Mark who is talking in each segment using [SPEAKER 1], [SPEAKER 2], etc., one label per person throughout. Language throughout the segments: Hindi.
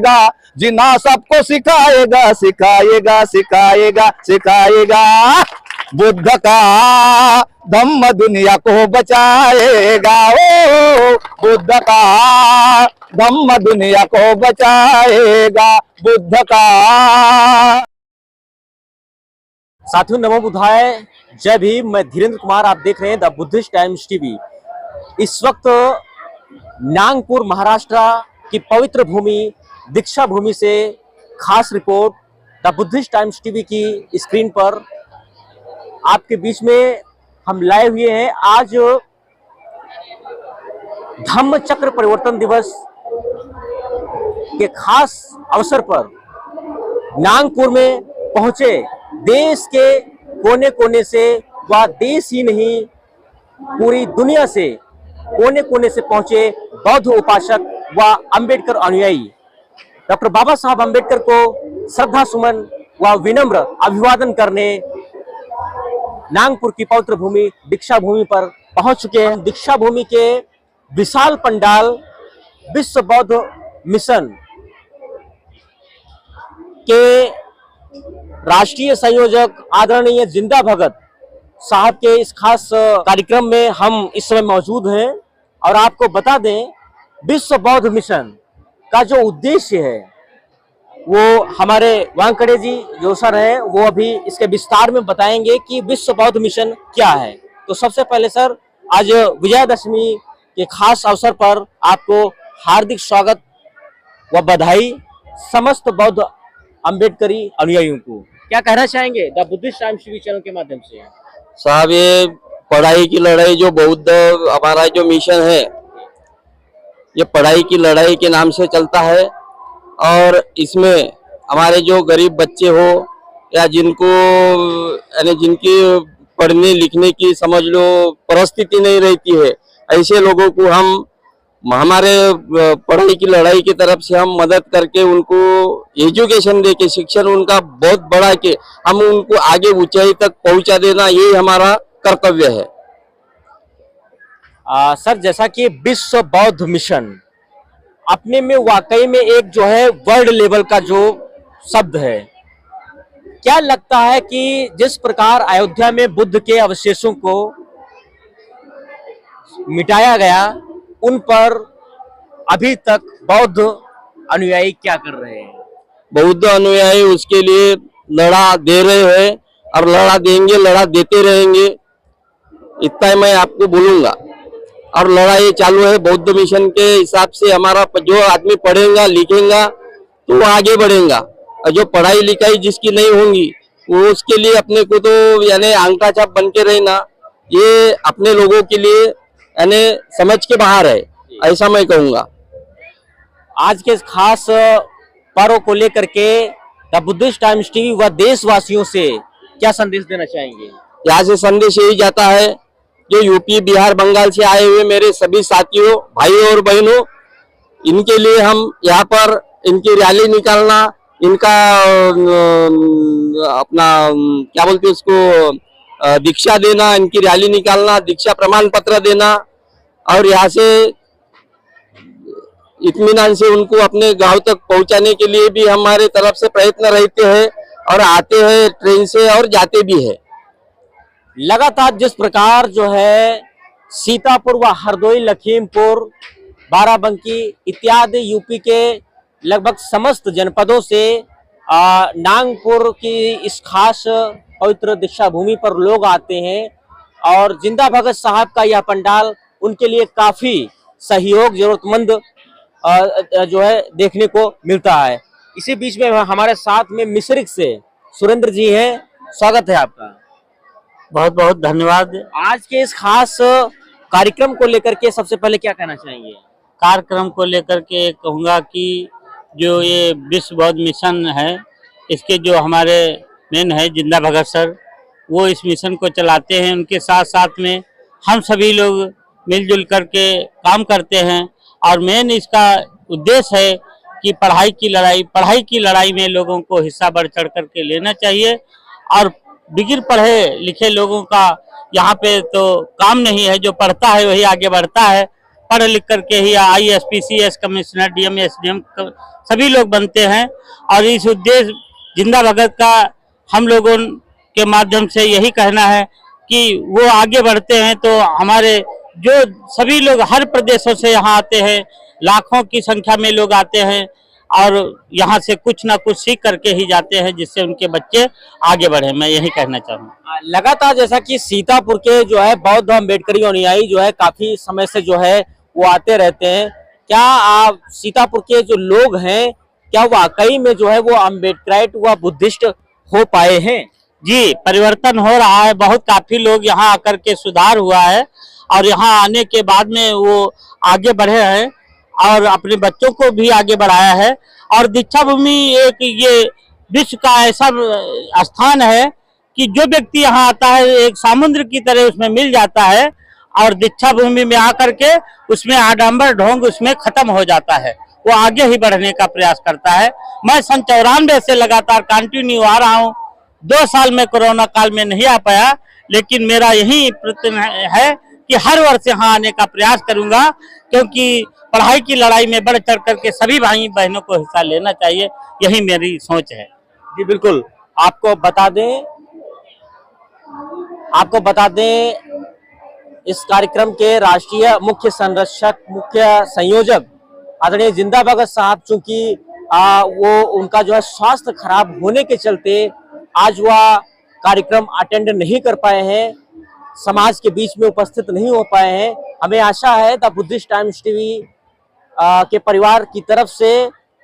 [SPEAKER 1] सिखाएगा, जीना सबको सिखाएगा, सिखाएगा सिखाएगा सिखाएगा। बुद्ध का धम्म दुनिया को बचाएगा, ओ बुद्ध का धम्म दुनिया को बचाएगा, बुद्ध का।
[SPEAKER 2] साथियों नमो बुद्धाय, जय भीम। मैं धीरेन्द्र कुमार, आप देख रहे हैं द बुद्धिस्ट टाइम्स टीवी। इस वक्त नागपुर महाराष्ट्र की पवित्र भूमि दीक्षा भूमि से खास report the Buddhist times TV की स्क्रीन पर आपके बीच में हम लाए हुए हैं। आज धम्म चक्र परिवर्तन दिवस के खास अवसर पर नागपुर में पहुंचे देश के कोने कोने से, व देश ही नहीं पूरी दुनिया से कोने कोने से पहुंचे बौद्ध उपासक व अंबेडकर अनुयायी डॉक्टर बाबा साहब अंबेडकर को श्रद्धा सुमन व विनम्र अभिवादन करने नागपुर की पवित्र भूमि दीक्षा भूमि पर पहुंच चुके हैं। दीक्षा भूमि के विशाल पंडाल विश्व बौद्ध मिशन के राष्ट्रीय संयोजक आदरणीय जिंदा भगत साहब के इस खास कार्यक्रम में हम इस समय मौजूद हैं। और आपको बता दें, विश्व बौद्ध मिशन का जो उद्देश्य है वो हमारे वांकड़े जी जो सर हैं वो अभी इसके विस्तार में बताएंगे कि विश्व बौद्ध मिशन क्या है। तो सबसे पहले सर, आज विजयादशमी के खास अवसर पर आपको हार्दिक स्वागत व बधाई समस्त बौद्ध अंबेडकरी अनुयायियों को। क्या कहना चाहेंगे the Buddhist times TV channel के माध्यम से?
[SPEAKER 3] साहब, ये पढ़ाई की लड़ाई जो बौद्ध हमारा जो मिशन है, ये पढ़ाई की लड़ाई के नाम से चलता है। और इसमें हमारे जो गरीब बच्चे हो या जिनको यानी जिनकी पढ़ने लिखने की समझ लो परिस्थिति नहीं रहती है, ऐसे लोगों को हम हमारे पढ़ाई की लड़ाई की तरफ से हम मदद करके उनको एजुकेशन दे के, शिक्षण उनका बहुत बढ़ा के हम उनको आगे ऊंचाई तक पहुंचा देना, यही हमारा कर्तव्य है।
[SPEAKER 2] सर, जैसा कि विश्व बौद्ध मिशन अपने में वाकई में एक जो है वर्ल्ड लेवल का जो शब्द है, क्या लगता है कि जिस प्रकार अयोध्या में बुद्ध के अवशेषों को मिटाया गया, उन पर अभी तक बौद्ध अनुयायी क्या कर रहे हैं?
[SPEAKER 3] बौद्ध अनुयायी उसके लिए लड़ा दे रहे हैं और लड़ा देंगे, लड़ा देते रहेंगे, इतना ही मैं आपको बोलूंगा। और लड़ाई चालू है बौद्ध मिशन के हिसाब से। हमारा जो आदमी पढ़ेगा लिखेगा तो वो आगे बढ़ेगा, और जो पढ़ाई लिखाई जिसकी नहीं होंगी वो उसके लिए अपने को तो यानी अंगूठा छाप बन के रहना, ये अपने लोगों के लिए यानी समझ के बाहर है, ऐसा मैं कहूँगा।
[SPEAKER 2] आज के खास पर्व को लेकर के द बुद्धिस्ट टाइम्स टीवी व देशवासियों से क्या संदेश देना चाहेंगे?
[SPEAKER 3] यहाँ से संदेश यही जाता है, जो यूपी बिहार बंगाल से आए हुए मेरे सभी साथियों भाइयों और बहनों, इनके लिए हम यहाँ पर इनकी रैली निकालना, इनका अपना क्या बोलते हैं उसको दीक्षा देना, इनकी रैली निकालना, दीक्षा प्रमाण पत्र देना, और यहाँ से इत्मीनान से उनको अपने गांव तक पहुंचाने के लिए भी हमारे तरफ से प्रयत्न रहते हैं, और आते हैं ट्रेन से और जाते भी है।
[SPEAKER 2] लगातार जिस प्रकार जो है सीतापुर व हरदोई, लखीमपुर, बाराबंकी इत्यादि यूपी के लगभग समस्त जनपदों से नागपुर की इस खास पवित्र दीक्षा भूमि पर लोग आते हैं, और जिंदा भगत साहब का यह पंडाल उनके लिए काफी सहयोग जरूरतमंद जो है देखने को मिलता है। इसी बीच में हमारे साथ में मिश्रिक से सुरेंद्र जी हैं, स्वागत है आपका।
[SPEAKER 4] बहुत बहुत धन्यवाद।
[SPEAKER 2] आज के इस खास कार्यक्रम को लेकर के सबसे पहले क्या कहना चाहेंगे?
[SPEAKER 4] कार्यक्रम को लेकर के कहूँगा कि जो ये विश्व बौद्ध मिशन है, इसके जो हमारे मेन है जिंदा भगत सर, वो इस मिशन को चलाते हैं। उनके साथ साथ में हम सभी लोग मिलजुल करके काम करते हैं, और मेन इसका उद्देश्य है कि पढ़ाई की लड़ाई में लोगों को हिस्सा बढ़ चढ़ करके लेना चाहिए। और बगैर पढ़े लिखे लोगों का यहाँ पे तो काम नहीं है, जो पढ़ता है वही आगे बढ़ता है। पढ़ लिख करके ही IAS PCS commissioner DM SDM सभी लोग बनते हैं। और इस उद्देश्य जिंदा भगत का हम लोगों के माध्यम से यही कहना है कि वो आगे बढ़ते हैं तो हमारे जो सभी लोग हर प्रदेशों से यहाँ आते हैं, लाखों की संख्या में लोग आते हैं और यहाँ से कुछ ना कुछ सीख करके ही जाते हैं जिससे उनके बच्चे आगे बढ़े। मैं यही कहना चाहूँगा।
[SPEAKER 2] लगातार जैसा कि सीतापुर के जो है बौद्ध अम्बेडकरी अनुयायी जो है काफी समय से जो है वो आते रहते हैं, क्या आप सीतापुर के जो लोग हैं क्या वाकई में जो है वो अम्बेडकराइट व बुद्धिस्ट हो पाए हैं?
[SPEAKER 4] जी, परिवर्तन हो रहा है। बहुत काफी लोग यहाँ आकर के सुधार हुआ है और यहाँ आने के बाद में वो आगे बढ़े हैं और अपने बच्चों को भी आगे बढ़ाया है। और दीक्षा भूमि एक ये विश्व का ऐसा स्थान है कि जो व्यक्ति यहाँ आता है एक समुद्र की तरह उसमें मिल जाता है और दीक्षा भूमि में आकर के उसमें आडंबर ढोंग उसमें खत्म हो जाता है, वो आगे ही बढ़ने का प्रयास करता है। मैं सन 94 से लगातार कंटिन्यू आ रहा हूँ। 2 साल में कोरोना काल में नहीं आ पाया, लेकिन मेरा यही प्रयत्न है कि हर वर्ष यहाँ आने का प्रयास करूंगा, क्योंकि पढ़ाई की लड़ाई में बढ़ चढ़ करके सभी भाई बहनों को हिस्सा लेना चाहिए, यही मेरी सोच है।
[SPEAKER 2] जी बिल्कुल। आपको बता दें इस कार्यक्रम के राष्ट्रीय मुख्य संरक्षक मुख्य संयोजक आदरणीय जिंदा भगत साहब, चूंकि वो उनका जो है स्वास्थ्य खराब होने के चलते आज वह कार्यक्रम अटेंड नहीं कर पाए हैं, समाज के बीच में उपस्थित नहीं हो पाए हैं। हमें आशा है द बुद्धिस्ट टाइम्स टीवी के परिवार की तरफ से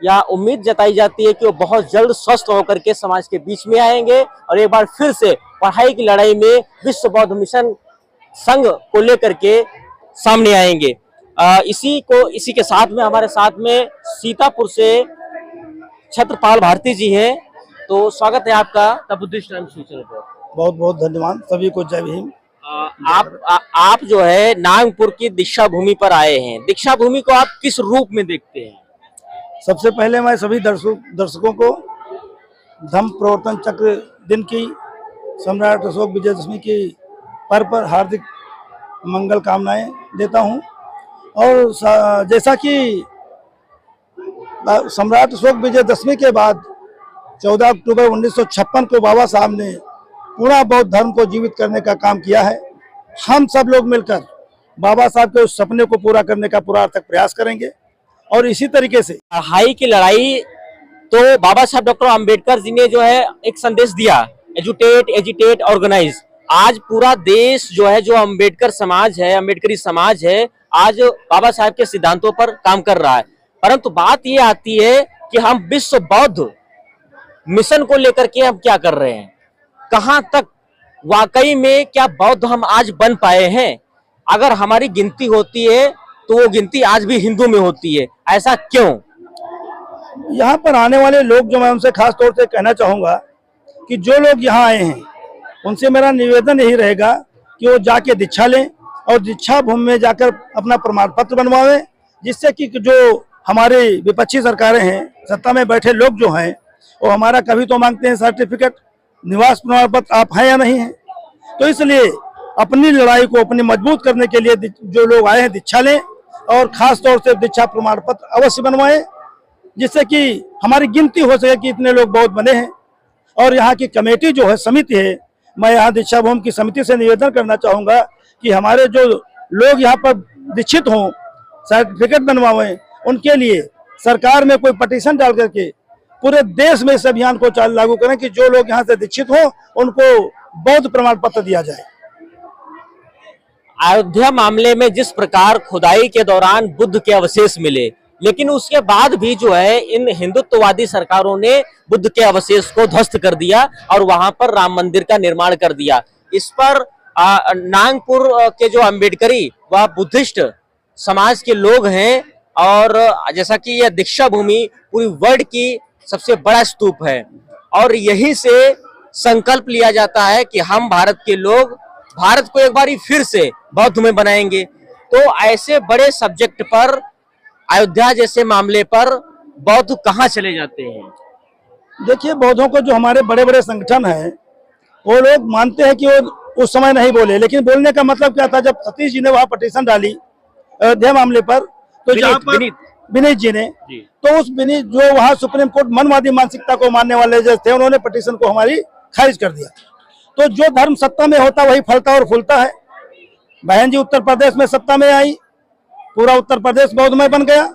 [SPEAKER 2] या उम्मीद जताई जाती है कि वो बहुत जल्द स्वस्थ होकर के समाज के बीच में आएंगे और एक बार फिर से पढ़ाई की लड़ाई में विश्व बौद्ध मिशन संघ को लेकर के सामने आएंगे। इसी के साथ में हमारे साथ में सीतापुर से छत्रपाल भारती जी हैं, तो स्वागत है आपका द बुद्धिस्ट टाइम्स चैनल पर।
[SPEAKER 5] बहुत बहुत धन्यवाद सभी को, जय भीम।
[SPEAKER 2] आप जो है नागपुर की दीक्षा भूमि पर आए हैं, दीक्षा भूमि को आप किस रूप में देखते हैं?
[SPEAKER 5] सबसे पहले मैं सभी दर्शकों को धम्म प्रवर्तन चक्र दिन की सम्राट अशोक विजयदशमी की पर्व पर हार्दिक मंगल कामनाएं देता हूं। और जैसा कि सम्राट अशोक विजयदशमी के बाद 14 अक्टूबर 1956 को बाबा साहब ने पूरा बौद्ध धर्म को जीवित करने का काम किया है। हम सब लोग मिलकर बाबा साहब के उस सपने को पूरा करने का पूरा अर्थक प्रयास करेंगे। और इसी तरीके से
[SPEAKER 2] पढ़ाई की लड़ाई तो बाबा साहब डॉक्टर अंबेडकर जी ने जो है एक संदेश दिया, एजुटेट एजिटेट ऑर्गेनाइज। आज पूरा देश जो है, जो अंबेडकर समाज है, अंबेडकरी समाज है, आज बाबा साहब के सिद्धांतों पर काम कर रहा है। परंतु बात ये आती है कि हम विश्व बौद्ध मिशन को लेकर के हम क्या कर रहे हैं, कहां तक वाकई में क्या बौद्ध हम आज बन पाए हैं? अगर हमारी गिनती होती है तो वो गिनती आज भी हिंदू में होती है, ऐसा क्यों?
[SPEAKER 5] यहाँ पर आने वाले लोग जो मैं उनसे खास तौर से कहना चाहूँगा कि जो लोग यहाँ आए हैं उनसे मेरा निवेदन यही रहेगा कि वो जाके दीक्षा लें और दीक्षा भूमि में जाकर अपना प्रमाण पत्र बनवावें, जिससे कि जो हमारे विपक्षी सरकारें हैं, सत्ता में बैठे लोग जो हैं, वो हमारा कभी तो मांगते हैं सर्टिफिकेट, निवास प्रमाण पत्र आप हैं या नहीं हैं। तो इसलिए अपनी लड़ाई को अपनी मजबूत करने के लिए जो लोग आए हैं दीक्षा लें और खास तौर से दीक्षा प्रमाण पत्र अवश्य बनवाएं, जिससे कि हमारी गिनती हो सके कि इतने लोग बौद्ध बने हैं। और यहाँ की कमेटी जो है, समिति है, मैं यहाँ दीक्षा भूमि की समिति से निवेदन करना चाहूँगा कि हमारे जो लोग यहाँ पर दीक्षित हों, सर्टिफिकेट बनवाएं, उनके लिए सरकार में कोई पटिशन डाल करके पूरे देश में इस अभियान को लागू करें कि जो लोग यहाँ से दीक्षित हों उनको बौद्ध प्रमाण पत्र दिया जाए।
[SPEAKER 2] अयोध्या मामले में जिस प्रकार खुदाई के दौरान बुद्ध के अवशेष मिले, लेकिन उसके बाद भी जो है इन हिंदुत्ववादी सरकारों ने बुद्ध के अवशेष को ध्वस्त कर दिया और वहां पर राम मंदिर का निर्माण कर दिया। इस पर नागपुर के जो अम्बेडकरी व बुद्धिस्ट समाज के लोग हैं, और जैसा कि यह दीक्षा भूमि पूरी वर्ल्ड की सबसे बड़ा स्तूप है और यही से संकल्प लिया जाता है कि हम भारत के लोग भारत को एक बार फिर से बौद्ध में बनाएंगे। तो ऐसे बड़े सब्जेक्ट पर, अयोध्या जैसे मामले पर बौद्ध कहाँ चले जाते हैं?
[SPEAKER 5] देखिए, बौद्धों को जो हमारे बड़े बड़े संगठन हैं वो लोग मानते हैं कि वो उस समय नहीं बोले, लेकिन बोलने का मतलब क्या था? जब सतीश जी ने वहाँ पटिशन डाली अयोध्या मामले पर, तो जहाँ पर
[SPEAKER 2] विनीत
[SPEAKER 5] विनीत जी ने,
[SPEAKER 2] जी।
[SPEAKER 5] तो उस विनीत जो वहाँ सुप्रीम कोर्ट मनवादी मानसिकता को मानने वाले जज थे, उन्होंने पिटीशन को हमारी खारिज कर दिया। तो जो धर्म सत्ता में होता वही फलता और फूलता है। बहन जी उत्तर प्रदेश में सत्ता में आई, पूरा उत्तर प्रदेश बौद्धमय बन गया।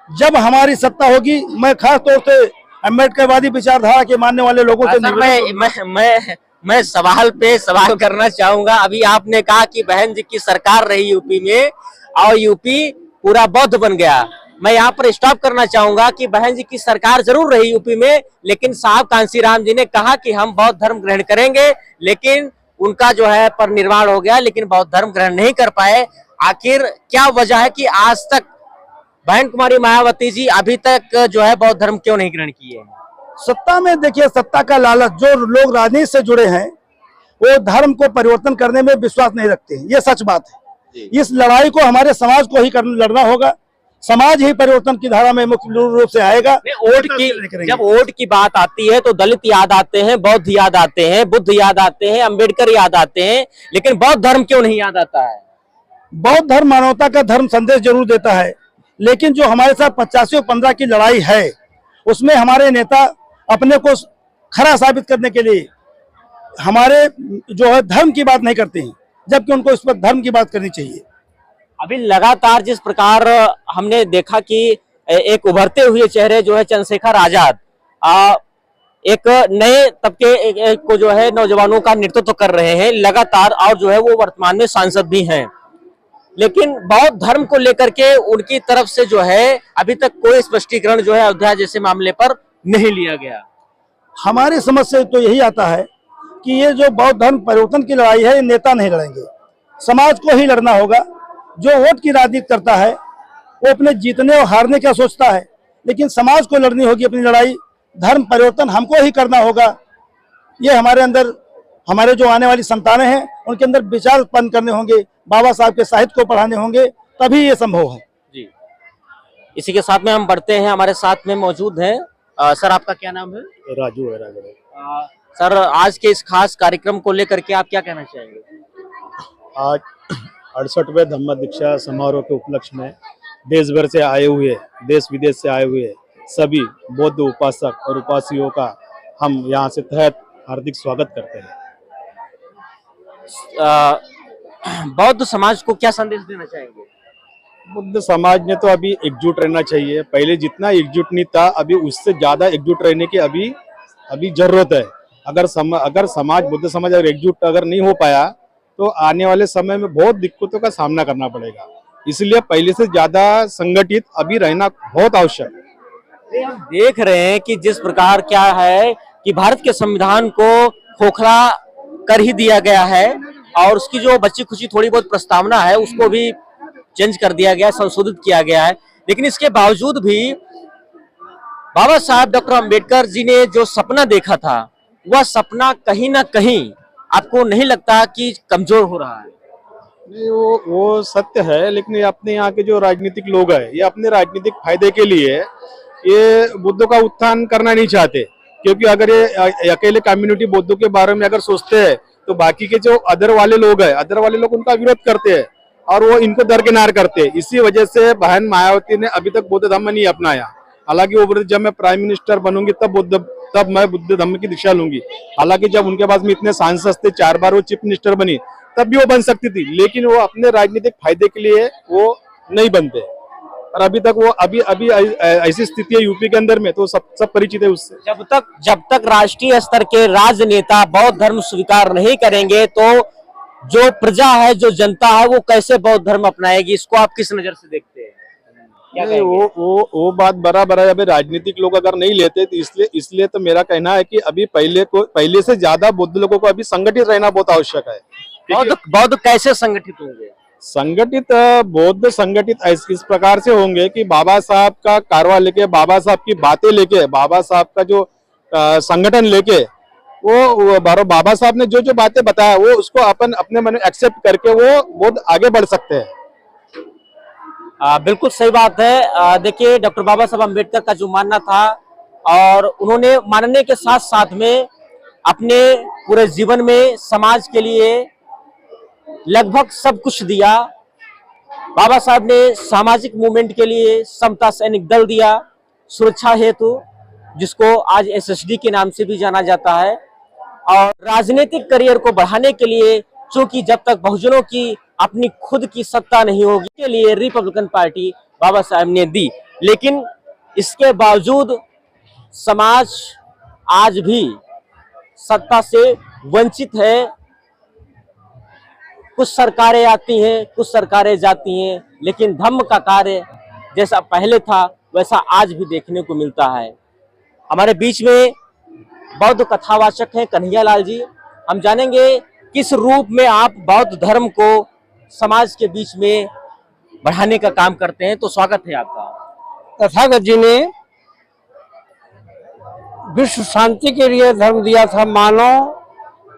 [SPEAKER 5] जब हमारी सत्ता होगी, मैं खास तौर से अम्बेडकरवादी विचारधारा के मानने वाले लोगों से
[SPEAKER 2] सर, मैं सवाल पे सवाल करना चाहूंगा। अभी आपने कहा कि बहन जी की सरकार रही यूपी में और यूपी पूरा बौद्ध बन गया। मैं यहाँ पर स्टॉप करना चाहूंगा कि बहन जी की सरकार जरूर रही यूपी में, लेकिन साहब कांसीराम जी ने कहा कि हम बौद्ध धर्म ग्रहण करेंगे, लेकिन उनका जो है परिनिर्वाण हो गया, लेकिन बौद्ध धर्म ग्रहण नहीं कर पाए। आखिर क्या वजह है कि आज तक बहन कुमारी मायावती जी अभी तक जो है बौद्ध धर्म क्यों नहीं ग्रहण किए?
[SPEAKER 5] सत्ता में देखिए, सत्ता का लालच, जो लोग राजनीति से जुड़े हैं वो धर्म को परिवर्तन करने में विश्वास नहीं रखते हैं, ये सच बात है। इस लड़ाई को हमारे समाज को ही लड़ना होगा। समाज ही परिवर्तन की धारा में मुख्य रूप से आएगा।
[SPEAKER 2] जब वोट की बात आती है तो दलित याद आते हैं, बौद्ध याद आते हैं, बुद्ध याद आते हैं, अंबेडकर याद आते हैं, लेकिन बौद्ध धर्म क्यों नहीं याद आता है?
[SPEAKER 5] बौद्ध धर्म मानवता का धर्म संदेश जरूर देता है, लेकिन जो हमारे साथ 85-15 की लड़ाई है, उसमें हमारे नेता अपने को खरा साबित करने के लिए हमारे जो है धर्म की बात नहीं करते हैं, जबकि उनको इस पर धर्म की बात करनी चाहिए।
[SPEAKER 2] अभी लगातार जिस प्रकार हमने देखा कि एक उभरते हुए चेहरे जो है चंद्रशेखर आजाद एक नए तबके को जो है नौजवानों का नेतृत्व कर रहे हैं लगातार, और जो है वो वर्तमान में सांसद भी हैं, लेकिन बौद्ध धर्म को लेकर के उनकी तरफ से जो है अभी तक कोई स्पष्टीकरण जो है अयोध्या जैसे मामले पर नहीं लिया गया।
[SPEAKER 5] हमारी समझ से तो यही आता है कि ये जो बौद्ध धर्म परिवर्तन की लड़ाई है, ये नेता नहीं लड़ेंगे, समाज को ही लड़ना होगा। जो वोट की राजनीति करता है वो अपने जीतने और हारने का सोचता है, लेकिन समाज को लड़नी होगी अपनी लड़ाई। धर्म परिवर्तन हमको ही करना होगा। ये हमारे अंदर, हमारे जो आने वाली संतानें हैं उनके अंदर विचार उत्पन्न करने होंगे, बाबा साहब के साहित्य को पढ़ाने होंगे, तभी ये संभव है।
[SPEAKER 2] जी, इसी के साथ में हम बढ़ते हैं। हमारे साथ में मौजूद हैं सर, आपका क्या नाम है?
[SPEAKER 6] राजू है।
[SPEAKER 2] सर, आज के इस खास कार्यक्रम को लेकर के आप क्या कहना चाहेंगे?
[SPEAKER 6] आज 68वें धम्म दीक्षा समारोह के उपलक्ष्य में देश भर से आए हुए, देश विदेश से आए हुए सभी बौद्ध उपासक और उपासियों का हम यहाँ से तहत हार्दिक स्वागत करते हैं।
[SPEAKER 2] बौद्ध समाज को क्या संदेश देना चाहेंगे?
[SPEAKER 6] बुद्ध समाज ने तो अभी एकजुट रहना चाहिए। पहले जितना एकजुट नहीं था, अभी उससे ज्यादा एकजुट रहने की अभी जरूरत है। अगर समाज, बुद्ध समाज अगर एकजुट अगर नहीं हो पाया तो आने वाले समय में बहुत दिक्कतों का सामना करना पड़ेगा। इसलिए पहले से ज्यादा संगठित अभी रहना बहुत आवश्यक है।
[SPEAKER 2] हम देख रहे हैं कि जिस प्रकार क्या है कि भारत के संविधान को खोखला कर ही दिया गया है, और उसकी जो बच्ची खुची थोड़ी बहुत प्रस्तावना है उसको भी चेंज कर दिया गया, संशोधित किया गया है। लेकिन इसके बावजूद भी बाबा साहब डॉक्टर अंबेडकर जी ने जो सपना देखा था, वह सपना कहीं ना कहीं आपको नहीं लगता कि कमजोर हो रहा है?
[SPEAKER 6] नहीं, वो सत्य है, लेकिन ये अपने यहाँ के जो राजनीतिक लोग हैं, ये अपने राजनीतिक फायदे के लिए ये बुद्धों का उत्थान करना नहीं चाहते। क्योंकि अगर ये अकेले कम्युनिटी बुद्धों के बारे में अगर सोचते हैं तो बाकी के जो अदर वाले लोग उनका विरोध करते हैं और वो इनको दरकिनार करते हैं। इसी वजह से बहन मायावती ने अभी तक बौद्ध धर्म नहीं अपनाया। हालांकि वो जब मैं प्राइम मिनिस्टर बनूंगी तब मैं बुद्ध धर्म की दीक्षा लूंगी। हालांकि जब उनके पास में इतने सांसद थे, 4 बार वो चीफ मिनिस्टर बनी, तब भी वो बन सकती थी, लेकिन वो अपने राजनीतिक फायदे के लिए वो नहीं बनते। और अभी तक वो अभी ऐसी स्थिति है यूपी के अंदर में, तो सब परिचित है उससे।
[SPEAKER 2] जब तक राष्ट्रीय स्तर के राजनेता बौद्ध धर्म स्वीकार नहीं करेंगे तो जो प्रजा है, जो जनता है, वो कैसे बौद्ध धर्म अपनाएगी? इसको आप किस नजर से देखते हैं?
[SPEAKER 6] नहीं, वो बात बराबर है। अभी राजनीतिक लोग अगर नहीं लेते तो इसलिए तो मेरा कहना है कि अभी पहले से ज्यादा बौद्ध लोगों को अभी संगठित रहना बहुत आवश्यक है।
[SPEAKER 2] बौद्ध कैसे संगठित होंगे?
[SPEAKER 6] बौद्ध संगठित इस प्रकार से होंगे कि बाबा साहब का कारवा लेके, बाबा साहब की बातें लेके, बाबा साहब का जो संगठन लेके, वो बाबा साहब ने जो बातें बताया वो उसको अपने मन में एक्सेप्ट करके वो बहुत आगे बढ़ सकते हैं।
[SPEAKER 2] बिल्कुल सही बात है। देखिए, डॉक्टर बाबा साहब अम्बेडकर का जो मानना था, और उन्होंने मानने के साथ साथ में अपने पूरे जीवन में समाज के लिए लगभग सब कुछ दिया। बाबा साहब ने सामाजिक मूवमेंट के लिए समता सैनिक दल दिया सुरक्षा हेतु, जिसको आज एसएसडी के नाम से भी जाना जाता है। और राजनीतिक करियर को बढ़ाने के लिए, चूंकि जब तक बहुजनों की अपनी खुद की सत्ता नहीं होगी, के लिए रिपब्लिकन पार्टी बाबा साहब ने दी। लेकिन इसके बावजूद समाज आज भी सत्ता से वंचित है। कुछ सरकारें आती हैं, कुछ सरकारें जाती हैं, लेकिन धम्म का कार्य जैसा पहले था वैसा आज भी देखने को मिलता है। हमारे बीच में बौद्ध कथावाचक हैं कन्हैया लाल जी। हम जानेंगे किस रूप में आप बौद्ध धर्म को समाज के बीच में बढ़ाने का काम करते हैं। तो स्वागत है आपका।
[SPEAKER 7] तथागत जी ने विश्व शांति के लिए धर्म दिया था, मानव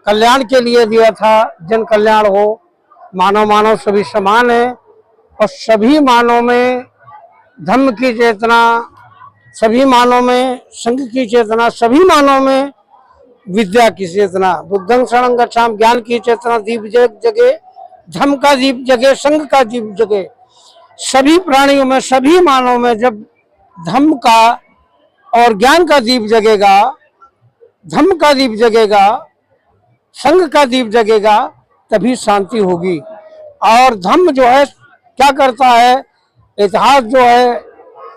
[SPEAKER 7] कल्याण के लिए दिया था, जन कल्याण हो, मानव मानव सभी समान है और सभी मानव में धर्म की चेतना, सभी मानव में संघ की चेतना, सभी मानव में विद्या की चेतना। बुद्धं शरणं गच्छामि, ज्ञान की चेतना दीप जगे, धर्म का दीप जगे, संघ का दीप जगे। सभी प्राणियों में, सभी मानव में जब धर्म का और ज्ञान का दीप जगेगा, धर्म का दीप जगेगा, संघ का दीप जगेगा, तभी शांति होगी। और धर्म जो है क्या करता है, इतिहास जो है,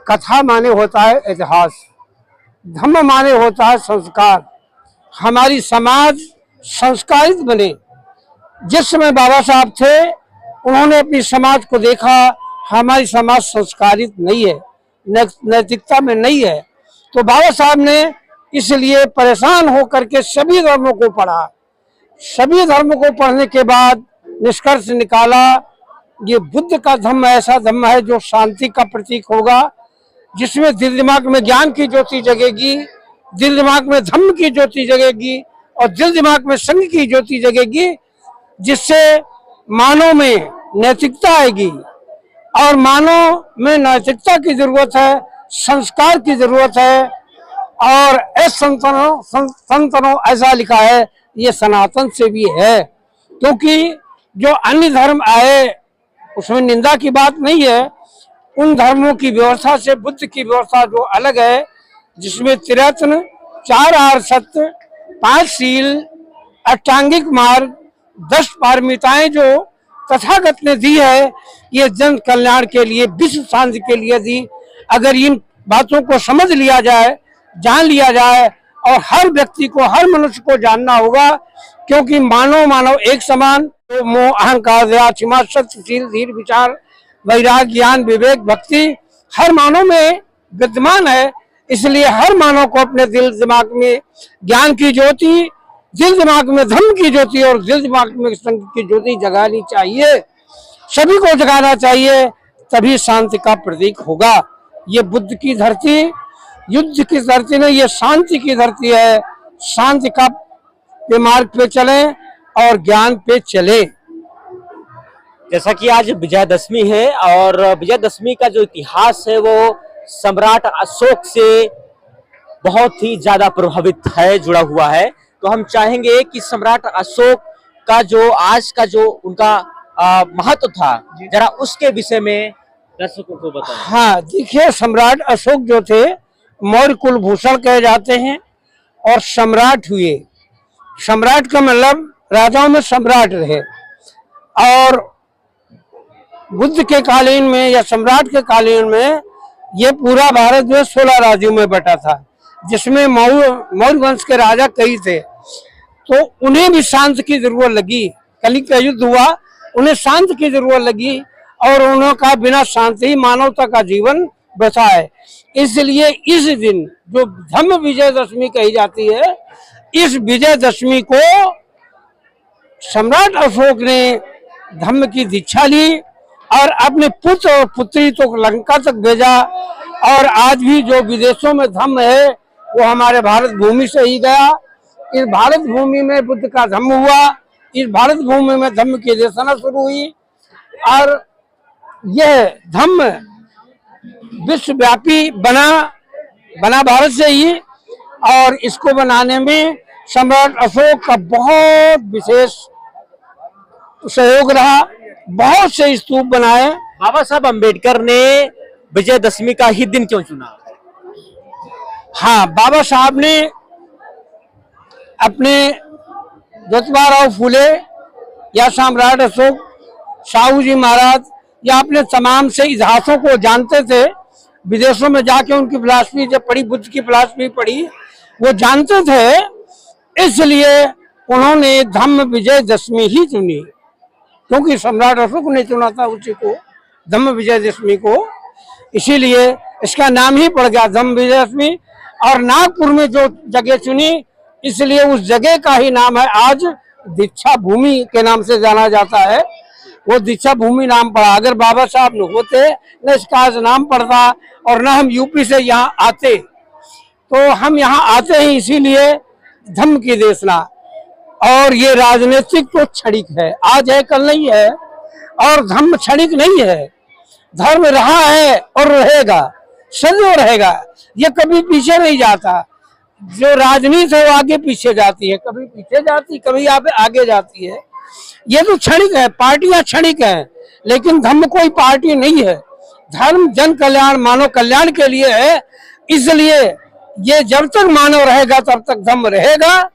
[SPEAKER 7] कथा माने होता है इतिहास, धर्म माने होता है संस्कार। हमारी समाज संस्कारित बने। जिस समय बाबा साहब थे उन्होंने अपनी समाज को देखा, हमारी समाज संस्कारित नहीं है, नैतिकता में नहीं है। तो बाबा साहब ने इसलिए परेशान होकर के सभी धर्मों को पढ़ा। सभी धर्मों को पढ़ने के बाद निष्कर्ष निकाला, ये बुद्ध का धर्म ऐसा धर्म है जो शांति का प्रतीक होगा, जिसमें दिल दिमाग में ज्ञान की ज्योति जगेगी, दिल दिमाग में धर्म की ज्योति जगेगी और दिल दिमाग में संघ की ज्योति जगेगी, जिससे मानव में नैतिकता आएगी। और मानव में नैतिकता की जरूरत है, संस्कार की जरूरत है। और संतनों ऐसा लिखा है, ये सनातन से भी है, क्योंकि जो अन्य धर्म आए उसमें निंदा की बात नहीं है। उन धर्मों की व्यवस्था से बुद्ध की व्यवस्था जो अलग है, जिसमें त्रिरत्न, 4 आर्य सत्य, 5 शील, अष्टांगिक मार्ग, 10 पारमिताएं जो तथागत ने दी है, ये जन कल्याण के लिए, विश्व शांति के लिए दी। अगर इन बातों को समझ लिया जाए, जान लिया जाए, और हर व्यक्ति को, हर मनुष्य को जानना होगा, क्योंकि मानव मानव एक समान, तो मोह अहंकार दया क्षमा सत्यशील धीर विचार वैराग्य ज्ञान विवेक भक्ति हर मानव में विद्यमान है। इसलिए हर मानव को अपने दिल दिमाग में ज्ञान की ज्योति, दिल दिमाग में धर्म की ज्योति और दिल दिमाग में संघ की ज्योति जगानी चाहिए। सभी को जगाना चाहिए, तभी शांति का प्रतीक होगा। ये बुद्ध की धरती युद्ध की धरती नहीं, ये शांति की धरती है। शांति का के मार्ग पे चले और ज्ञान पे चले।
[SPEAKER 2] जैसा कि आज विजयदशमी है और विजयदशमी का जो इतिहास है वो सम्राट अशोक से बहुत ही ज्यादा प्रभावित है, जुड़ा हुआ है। तो हम चाहेंगे कि सम्राट अशोक का जो आज का जो उनका महत्व था, जरा उसके विषय में दर्शकों को बताएं।
[SPEAKER 7] हाँ, देखिए, सम्राट अशोक जो थे मौर्य कुलभूषण कहे जाते हैं और सम्राट हुए। सम्राट का मतलब राजाओं में सम्राट रहे। और बुद्ध के कालीन में या सम्राट के कालीन में ये पूरा भारत जो 16 राज्यों में बटा था, जिसमें मौर्य वंश के राजा कई थे। तो उन्हें भी शांति की जरूरत लगी। कली का युद्ध हुआ, उन्हें शांति की जरूरत लगी और उन्होंने कहा बिना शांति ही मानवता का जीवन बचा है। इसलिए इस दिन जो धम्म विजयदशमी कही जाती है, इस विजयदशमी को सम्राट अशोक ने धम्म की दीक्षा ली और अपने पुत्र और पुत्री तो लंका तक भेजा। और आज भी जो विदेशों में धम्म है वो हमारे भारत भूमि से ही गया। इस भारत भूमि में बुद्ध का धम्म हुआ, इस भारत भूमि में धम्म की देशना शुरू हुई और यह धम्म विश्वव्यापी बना भारत से ही। और इसको बनाने में सम्राट अशोक का बहुत विशेष सहयोग रहा। बहुत से स्तूप बनाए।
[SPEAKER 2] बाबा साहब अम्बेडकर ने विजयदशमी का ही दिन क्यों चुना?
[SPEAKER 7] हाँ, बाबा साहब ने अपने ज्योतिबा फूले या सम्राट अशोक, साहू जी महाराज या अपने तमाम से इतिहासों को जानते थे। विदेशों में जाके उनकी फिलॉसफी जब पढ़ी, बुद्ध की फिलॉसफी पढ़ी, वो जानते थे, इसलिए उन्होंने धम्म विजय दशमी ही चुनी, क्योंकि सम्राट अशोक ने चुना था उसी को, धम्म विजय दशमी को, इसीलिए इसका नाम ही पड़ गया धम्म विजय दशमी। और नागपुर में जो जगह चुनी, इसलिए उस जगह का ही नाम है आज दीक्षा भूमि के नाम से जाना जाता है। वो दीक्षा भूमि नाम पड़ा। अगर बाबा साहब न होते, न इसका आज नाम पड़ता, और न हम यूपी से यहाँ आते, तो हम यहाँ आते हैं इसीलिए धम्म की देशना। और ये राजनीतिक तो क्षणिक है, आज है कल नहीं है, और धम्म क्षणिक नहीं है। धर्म रहा है और रहेगा, सदैव रहेगा, ये कभी पीछे नहीं जाता। जो राजनीति है वो आगे पीछे जाती है, कभी पीछे जाती, कभी आगे जाती है। ये तो क्षणिक है, पार्टियां क्षणिक हैं, लेकिन धर्म कोई पार्टी नहीं है। धर्म जन कल्याण, मानव कल्याण के लिए है, इसलिए ये जब तक मानव रहेगा तब तक धर्म रहेगा,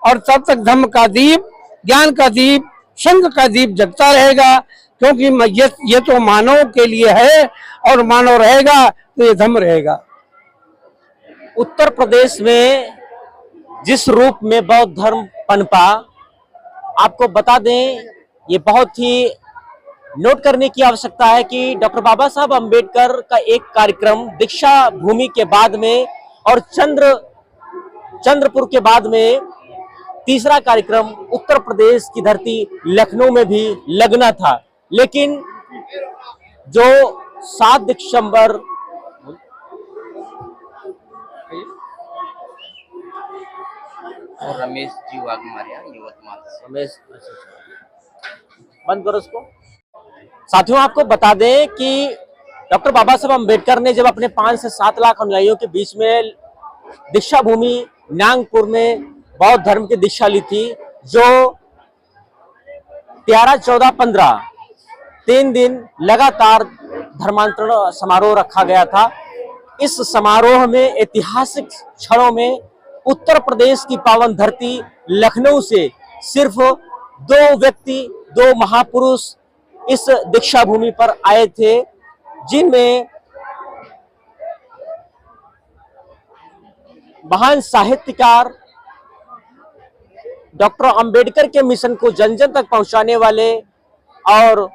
[SPEAKER 7] और तब तक धर्म का दीप, ज्ञान का दीप, संघ का दीप जगता रहेगा, क्योंकि ये तो मानव के लिए है, और मानव रहेगा तो ये धर्म रहेगा।
[SPEAKER 2] उत्तर प्रदेश में जिस रूप में बौद्ध धर्म पनपा, आपको बता दें, ये बहुत ही नोट करने की आवश्यकता है कि डॉक्टर बाबा साहब अम्बेडकर का एक कार्यक्रम दीक्षा भूमि के बाद में और चंद्रपुर के बाद में तीसरा कार्यक्रम उत्तर प्रदेश की धरती लखनऊ में भी लगना था, लेकिन जो 7 दिसंबर
[SPEAKER 3] और रमेश जी वाघमारे यवतमाल से।
[SPEAKER 2] रमेश, बंद करो उसको। साथियों, आपको बता दें कि डॉक्टर बाबा साहब अम्बेडकर ने जब अपने 5 से 7 लाख अनुयायियों के बीच में दीक्षा भूमि नागपुर में बौद्ध धर्म की दीक्षा ली थी, जो 13, 14, 15 3 दिन लगातार धर्मांतरण समारोह रखा गया था। इस समारोह में ऐतिहासिक क्षणों में उत्तर प्रदेश की पावन धरती लखनऊ से सिर्फ 2 व्यक्ति, 2 महापुरुष इस दीक्षा भूमि पर आए थे, जिनमें महान साहित्यकार डॉक्टर अंबेडकर के मिशन को जन जन तक पहुंचाने वाले और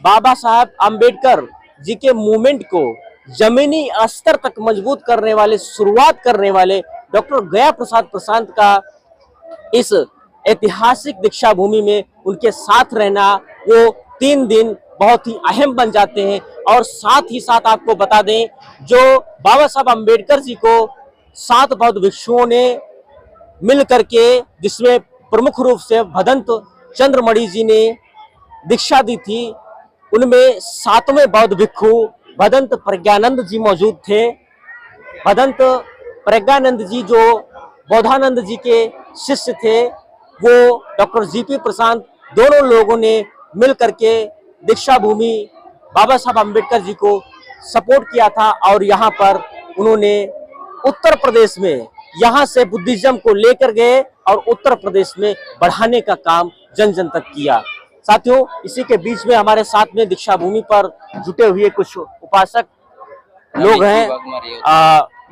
[SPEAKER 2] बाबा साहब अंबेडकर जी के मूवमेंट को जमीनी स्तर तक मजबूत करने वाले, शुरुआत करने वाले डॉक्टर गया प्रसाद प्रशांत का इस ऐतिहासिक दीक्षा भूमि में उनके साथ रहना, वो 3 दिन बहुत ही अहम बन जाते हैं। और साथ ही साथ आपको बता दें, जो बाबा साहब अंबेडकर जी को 7 बौद्ध भिक्षुओं ने मिल करके, जिसमें प्रमुख रूप से भदंत चंद्रमणि जी ने दीक्षा दी थी, उनमें 7वें बौद्ध भिक्षु भदंत प्रज्ञानंद जी मौजूद थे। भदंत प्रज्ञानंद जी जो बौद्धानंद जी के शिष्य थे, वो डॉक्टर जीपी प्रशांत, दोनों लोगों ने मिल करके दीक्षा भूमि बाबा साहब अम्बेडकर जी को सपोर्ट किया था। और यहाँ पर उन्होंने उत्तर प्रदेश में यहाँ से बुद्धिज्म को लेकर गए और उत्तर प्रदेश में बढ़ाने का काम जन जन तक किया। साथियों, इसी के बीच में हमारे साथ में दीक्षा भूमि पर जुटे हुए कुछ उपासक लोग हैं।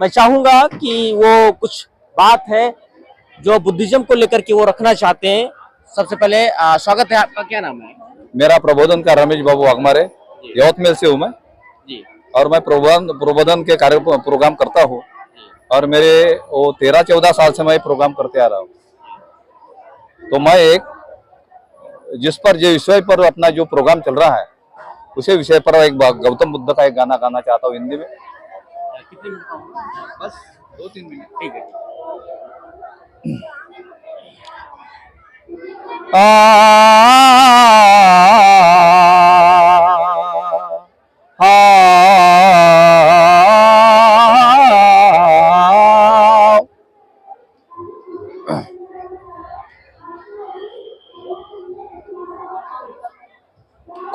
[SPEAKER 2] मैं चाहूंगा कि वो कुछ बात है जो बुद्धिज्म को लेकर के वो रखना चाहते हैं। सबसे पहले स्वागत है आपका, क्या नाम है?
[SPEAKER 1] मेरा प्रबोधन का रमेश बाबू वाघमारे, यवतमाल से हूँ मैं
[SPEAKER 2] जी।
[SPEAKER 1] और मैं प्रबोधन के कार्य प्रोग्राम करता हूँ, और मेरे वो 13-14 साल से मैं प्रोग्राम करते आ रहा हूँ। तो मैं एक जिस विषय पर अपना जो प्रोग्राम चल रहा है, उसी विषय पर एक गौतम बुद्ध का एक गाना गाना चाहता हूँ हिंदी में।
[SPEAKER 2] कितने मिनट का?
[SPEAKER 1] बस 2-3 मिनट।
[SPEAKER 2] ठीक है।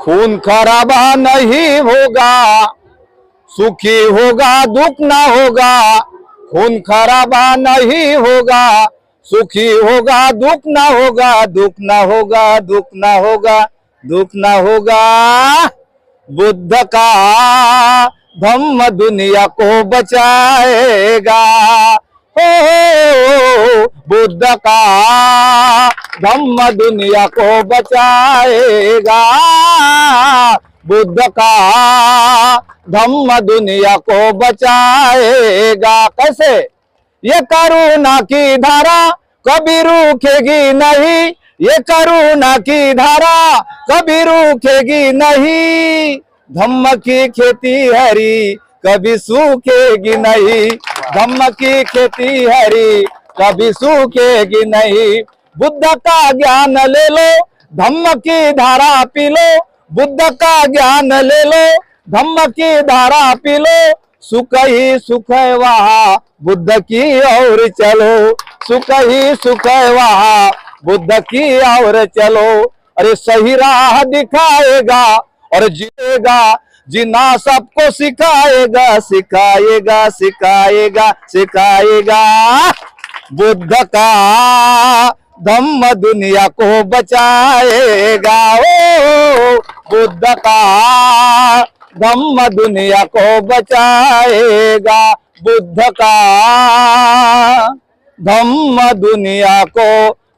[SPEAKER 1] खून खराबा नहीं होगा, सुखी होगा दुख ना होगा। खून खराबा नहीं होगा, सुखी होगा दुख ना होगा, दुख ना होगा, दुख ना होगा, दुख ना होगा। बुद्ध का धम्म दुनिया को बचाएगा। हो बुद्ध का धम्म दुनिया को बचाएगा। बुद्ध का धम्म दुनिया को बचाएगा। कैसे? ये करुणा की धारा कभी रुकेगी नहीं, ये करुणा की धारा कभी रुकेगी नहीं। धम्म की खेती हरी कभी सूखेगी नहीं, धम्म की खेती हरी कभी सूखेगी नहीं। बुद्ध का ज्ञान ले लो, धम्म की धारा पी लो। बुद्ध का ज्ञान ले लो, धम्म की धारा पी लो। सुख ही सुख है वहाँ बुद्ध की ओर चलो, सुख ही सुख है वहाँ बुद्ध की ओर चलो। अरे सही राह दिखाएगा और जिएगा, जीना सबको सिखाएगा, सिखाएगा, सिखाएगा, सिखाएगा। बुद्ध का धम्म दुनिया को बचाएगा। ओ बुद्ध का धम्म दुनिया को बचाएगा। बुद्ध का धम्म दुनिया को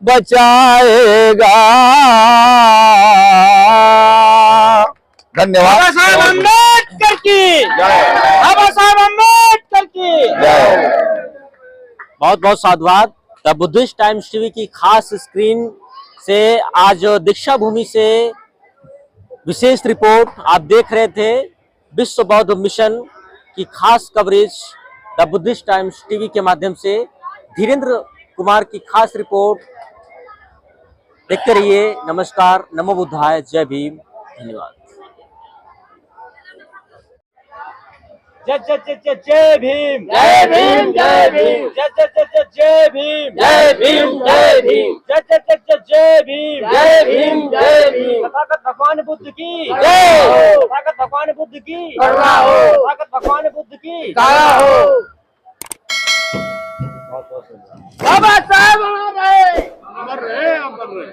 [SPEAKER 1] बचाएगा। धन्यवाद।
[SPEAKER 2] बाबा साहब अम्बेडकर की, बाबा साहब अम्बेडकर की। बहुत बहुत साधुवाद। द बुद्धिस्ट टाइम्स टीवी की खास स्क्रीन से आज दीक्षा भूमि से विशेष रिपोर्ट आप देख रहे थे। विश्व बौद्ध मिशन की खास coverage the Buddhist times TV के माध्यम से धीरेन्द्र कुमार की खास रिपोर्ट देखते रहिए। नमस्कार, नमो बुद्धाय, जय भीम, धन्यवाद। जय जय जय जय जय भीम, जय भीम, जय भीम, जय जय जय जय जय भीम, जय भीम, जय भीम, जय जय जय जय जय भीम, जय भीम, जय भीम। तथागत भगवान बुद्ध की जय, तथागत भगवान बुद्ध की करुणा हो, तथागत भगवान बुद्ध की दया हो। बाबा साहब अमर रहे, अमर रहे, अमर रहे।